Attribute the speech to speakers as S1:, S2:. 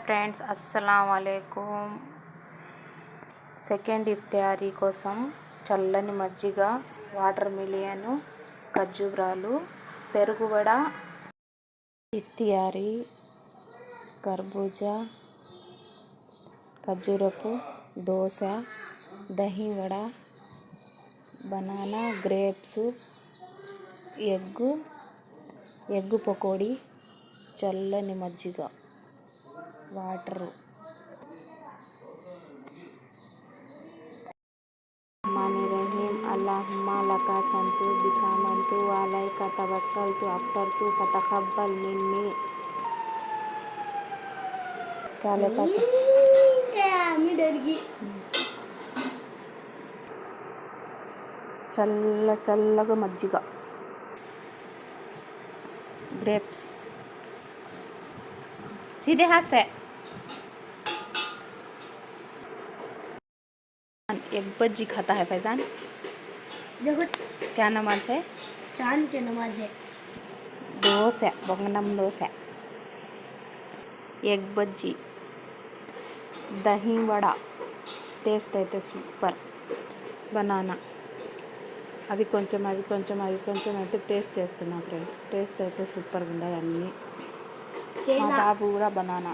S1: Friends, అస్సలాము అలైకుం. Second iftari కోసం చల్లని మజ్జిగ, వాటర్ మిలియన్, ఖర్జూరాలు, పెరుగు వడ. ఇఫ్తియారీ కర్బూజా, ఖర్జూరపు dosa, dahi vada, banana, grapes, egg pakodi, చల్లని మజ్జిగ, వాటరు. రహీం అల్లాహుమ్మా లకా సంతు బికామంతు వాలైక తవక్కల్తు అఫ్తర్తు ఫతఖబ్బల్ మిన్నీ. చల్లగా మజ్జిగ, గ్రేప్స్. सीधे हाथ से एक बज्जी खाता है फैजान.
S2: देखो
S1: क्या नमाज है?
S2: चांद की नमाज है.
S1: దోశ, బొంగనం దోశ, ఎగ్ బజ్జీ, దహి వడ. టేస్ట్ అయితే సూపర్. బనానా, అవి కొంచెం అయితే టేస్ట్ చేస్తున్నా ఫ్రెండ్. టేస్ట్ అయితే సూపర్గా ఉన్నాయి అన్నీ. మా బాబు కూడా బనానా.